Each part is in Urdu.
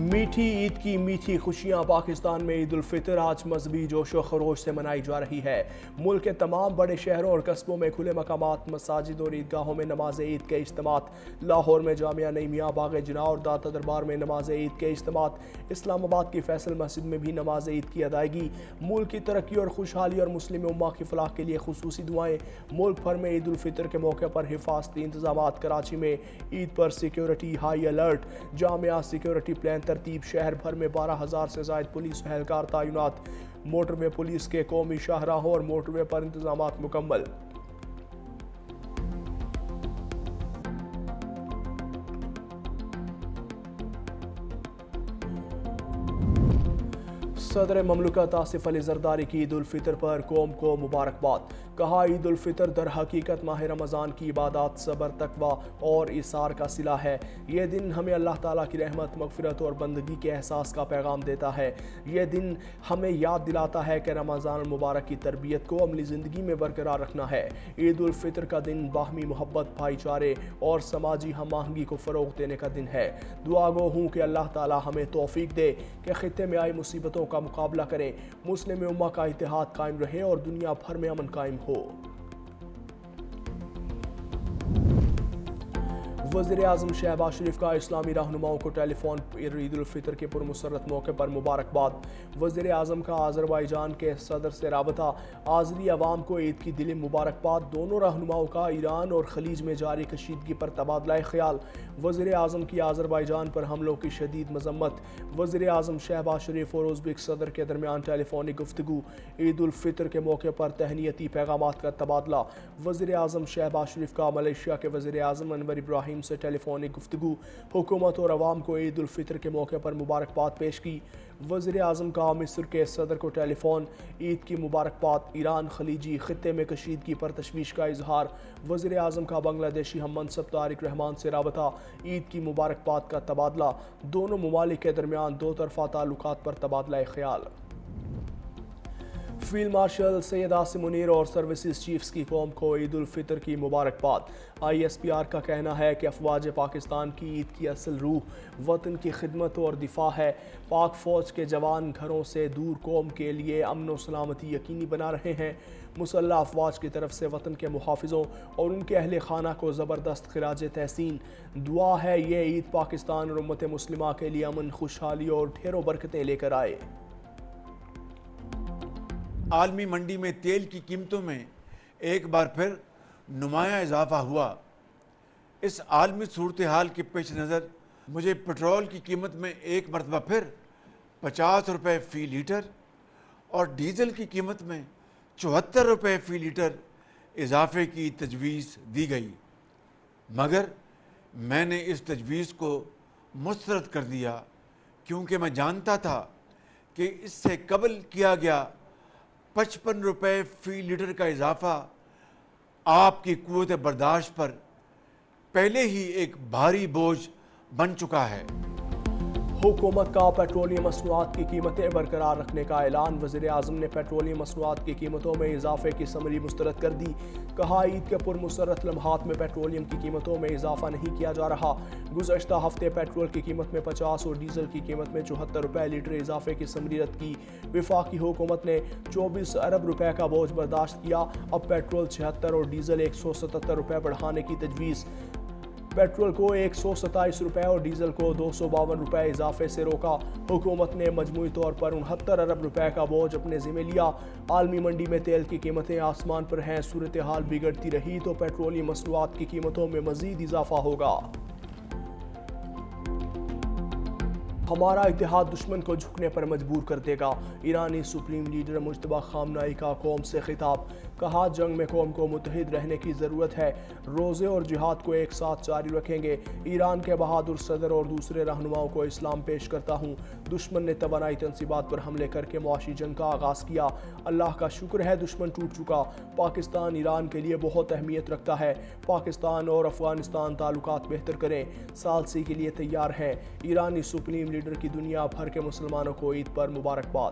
میٹھی عید کی میٹھی خوشیاں پاکستان میں عید الفطر آج مذہبی جوش و خروش سے منائی جا رہی ہے۔ ملک کے تمام بڑے شہروں اور قصبوں میں کھلے مقامات، مساجد اور عیدگاہوں میں نماز عید کے اجتماعات۔ لاہور میں جامعہ نئی میاں باغ جناح اور داتا دربار میں نماز عید کے اجتماعات۔ اسلام آباد کی فیصل مسجد میں بھی نماز عید کی ادائیگی۔ ملک کی ترقی اور خوشحالی اور مسلم امہ کی فلاح کے لیے خصوصی دعائیں۔ ملک بھر میں عید الفطر کے موقع پر حفاظتی انتظامات۔ کراچی میں عید پر سیکیورٹی ہائی الرٹ، جامعہ سیکیورٹی پلان ترتیب۔ شہر بھر میں 12,000 سے زائد پولیس اہلکار تعینات۔ موٹر وے پولیس کے قومی شاہراہوں اور موٹر وے پر انتظامات مکمل۔ صدر مملکت آصف علی زرداری کی عید الفطر پر قوم کو مبارکباد۔ کہا، عید الفطر در حقیقت ماہ رمضان کی عبادات، صبر، تقوی اور ایثار کا صلہ ہے۔ یہ دن ہمیں اللہ تعالیٰ کی رحمت، مغفرت اور بندگی کے احساس کا پیغام دیتا ہے۔ یہ دن ہمیں یاد دلاتا ہے کہ رمضان المبارک کی تربیت کو عملی زندگی میں برقرار رکھنا ہے۔ عید الفطر کا دن باہمی محبت، بھائی چارے اور سماجی ہم آہنگی کو فروغ دینے کا دن ہے۔ دعا گو ہوں کہ اللہ تعالیٰ ہمیں توفیق دے کہ خطے میں آئی مصیبتوں کا مقابلہ کریں، مسلم امہ کا اتحاد قائم رہے اور دنیا بھر میں امن قائم ہو۔ وزیر اعظم شہباز شریف کا اسلامی رہنماؤں کو ٹیلی فون پر عید الفطر کے پرمسرت موقع پر مبارکباد۔ وزیر اعظم کا آذربائیجان کے صدر سے رابطہ۔ آذری عوام کو عید کی دلی مبارکباد۔ دونوں رہنماؤں کا ایران اور خلیج میں جاری کشیدگی پر تبادلہ خیال۔ وزیر اعظم کی آذربائیجان پر حملوں کی شدید مذمت۔ وزیر اعظم شہباز شریف اور ازبک صدر کے درمیان ٹیلی فونی گفتگو۔ عید الفطر کے موقع پر تہنیتی پیغامات کا تبادلہ۔ وزیر اعظم شہباز شریف کا ملیشیا کے وزیر اعظم انور ابراہیم سے ٹیلی فونی گفتگو۔ حکومت اور عوام کو عید الفطر کے موقع پر مبارکباد پیش کی۔ وزیر اعظم کا مصر کے صدر کو ٹیلی فون، عید کی مبارکباد۔ ایران خلیجی خطے میں کشیدگی پر تشویش کا اظہار۔ وزیر اعظم کا بنگلہ دیشی ہم منصب طارق رحمان سے رابطہ، عید کی مبارکباد کا تبادلہ۔ دونوں ممالک کے درمیان دو طرفہ تعلقات پر تبادلہ خیال۔ فیلڈ مارشل سید عاصم منیر اور سروسز چیفز کی قوم کو عید الفطر کی مبارکباد۔ ISPR کا کہنا ہے کہ افواج پاکستان کی عید کی اصل روح وطن کی خدمت اور دفاع ہے۔ پاک فوج کے جوان گھروں سے دور قوم کے لیے امن و سلامتی یقینی بنا رہے ہیں۔ مسلح افواج کی طرف سے وطن کے محافظوں اور ان کے اہل خانہ کو زبردست خراج تحسین۔ دعا ہے یہ عید پاکستان اور امت مسلمہ کے لیے امن، خوشحالی اور ڈھیروں برکتیں لے کر آئے۔ عالمی منڈی میں تیل کی قیمتوں میں ایک بار پھر نمایاں اضافہ ہوا۔ اس عالمی صورتحال کے پیش نظر مجھے پٹرول کی قیمت میں ایک مرتبہ پھر 50 روپے فی لیٹر اور ڈیزل کی قیمت میں 74 روپے فی لیٹر اضافے کی تجویز دی گئی، مگر میں نے اس تجویز کو مسترد کر دیا کیونکہ میں جانتا تھا کہ اس سے قبل کیا گیا 55 روپے فی لیٹر کا اضافہ آپ کی قوت برداشت پر پہلے ہی ایک بھاری بوجھ بن چکا ہے۔ حکومت کا پیٹرولیم مصنوعات کی قیمتیں برقرار رکھنے کا اعلان۔ وزیر اعظم نے پیٹرولیم مصنوعات کی قیمتوں میں اضافے کی سمری مسترد کر دی۔ کہا، عید کے پرمسرت لمحات میں پیٹرولیم کی قیمتوں میں اضافہ نہیں کیا جا رہا۔ گزشتہ ہفتے پیٹرول کی قیمت میں 50 اور ڈیزل کی قیمت میں 74 روپے لیٹر اضافے کی سمری رد کی۔ وفاقی حکومت نے 24 ارب روپے کا بوجھ برداشت کیا۔ اب پیٹرول 76 اور ڈیزل 177 روپے بڑھانے کی تجویز۔ پیٹرول کو 127 روپے اور ڈیزل کو 252 روپے اضافے سے روکا۔ حکومت نے مجموعی طور پر 69 ارب روپے کا بوجھ اپنے ذمہ لیا۔ عالمی منڈی میں تیل کی قیمتیں آسمان پر ہیں۔ صورتحال بگڑتی رہی تو پیٹرولیم مصنوعات کی قیمتوں میں مزید اضافہ ہوگا۔ ہمارا اتحاد دشمن کو جھکنے پر مجبور کر دے گا۔ ایرانی سپریم لیڈر مجتبیٰ خامنہ ای کا قوم سے خطاب۔ کہا، جنگ میں قوم کو متحد رہنے کی ضرورت ہے۔ روزے اور جہاد کو ایک ساتھ جاری رکھیں گے۔ ایران کے بہادر صدر اور دوسرے رہنماؤں کو اسلام پیش کرتا ہوں۔ دشمن نے توانائی تنصیبات پر حملے کر کے معاشی جنگ کا آغاز کیا۔ اللہ کا شکر ہے دشمن ٹوٹ چکا۔ پاکستان ایران کے لیے بہت اہمیت رکھتا ہے۔ پاکستان اور افغانستان تعلقات بہتر کریں، ثالثی کے لیے تیار ہیں۔ ایرانی سپریم لیڈر کی دنیا بھر کے مسلمانوں کو عید پر مبارکباد۔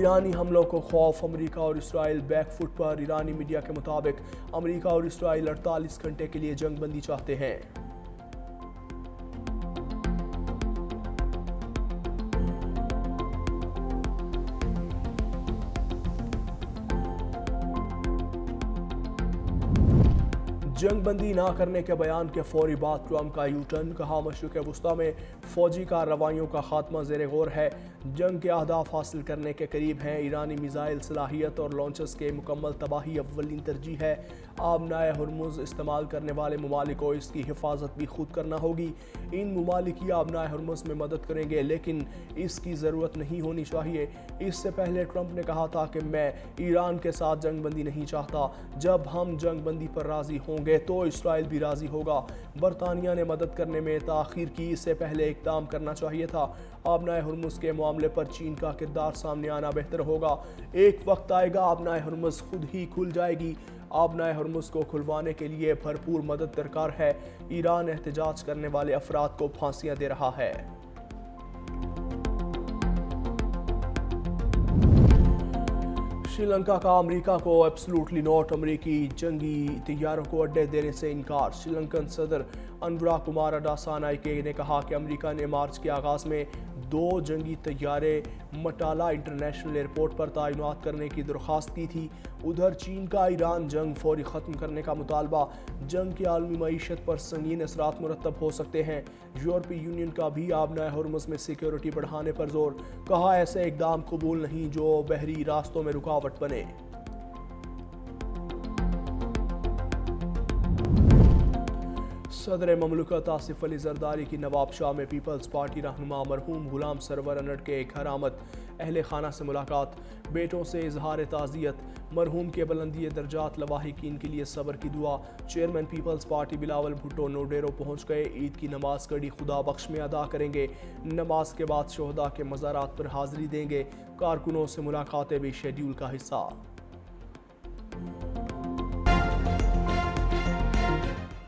ایرانی حملوں کو خوف، امریکہ اور اسرائیل بیک فٹ پر۔ ایرانی میڈیا کے مطابق امریکہ اور اسرائیل 48 گھنٹے کے لیے جنگ بندی چاہتے ہیں۔ جنگ بندی نہ کرنے کے بیان کے فوری بعد ٹرمپ کا یو ٹرن، کہا مشرق وسطی میں فوجی کارروائیوں کا خاتمہ زیر غور ہے، جنگ کے اہداف حاصل کرنے کے قریب ہیں، ایرانی میزائل صلاحیت اور لانچرز کے مکمل تباہی اولین ترجیح ہے، آبنائے ہرمز استعمال کرنے والے ممالک کو اس کی حفاظت بھی خود کرنا ہوگی، ان ممالک ہی آبنائے ہرمز میں مدد کریں گے لیکن اس کی ضرورت نہیں ہونی چاہیے۔ اس سے پہلے ٹرمپ نے کہا تھا کہ میں ایران کے ساتھ جنگ بندی نہیں چاہتا، جب ہم جنگ بندی پر راضی ہوں گے تو اسرائیل بھی راضی ہوگا۔ برطانیہ نے مدد کرنے میں تاخیر کی، اس سے پہلے اقدام کرنا چاہیے تھا، آبنائے ہرمز کے معاملے پر چین کا کردار سامنے آنا بہتر ہوگا، ایک وقت آئے گا آبنائے ہرمز خود ہی کھل جائے گی، آبنائے ہرمز کو کھلوانے کے لیے بھرپور مدد درکار ہے، ایران احتجاج کرنے والے افراد کو پھانسیاں دے رہا ہے۔ سری لنکا کا امریکہ کو ایبسلوٹلی نوٹ، امریکی جنگی طیاروں کو اڈے دینے سے انکار۔ سری لنکن صدر انورا کمار اڈاسانائکے نے کہا کہ امریکہ نے مارچ کے آغاز میں 2 جنگی طیارے مٹالہ انٹرنیشنل ایئرپورٹ پر تعینات کرنے کی درخواست کی تھی۔ ادھر چین کا ایران جنگ فوری ختم کرنے کا مطالبہ، جنگ کی عالمی معیشت پر سنگین اثرات مرتب ہو سکتے ہیں۔ یورپی یونین کا بھی آبنائے ہرمز میں سیکیورٹی بڑھانے پر زور، کہا ایسے اقدام قبول نہیں جو بحری راستوں میں رکاوٹ بنے۔ صدر مملکت آصف علی زرداری کی نواب شاہ میں پیپلز پارٹی رہنما مرحوم غلام سرور انڈ کے گھر آمد، اہل خانہ سے ملاقات، بیٹوں سے اظہار تعزیت، مرحوم کے بلندی درجات لواحقین کے لیے صبر کی دعا۔ چیئرمین پیپلز پارٹی بلاول بھٹو نوڈیرو پہنچ گئے، عید کی نماز کڑی خدا بخش میں ادا کریں گے، نماز کے بعد شہداء کے مزارات پر حاضری دیں گے، کارکنوں سے ملاقاتیں بھی شیڈیول کا حصہ۔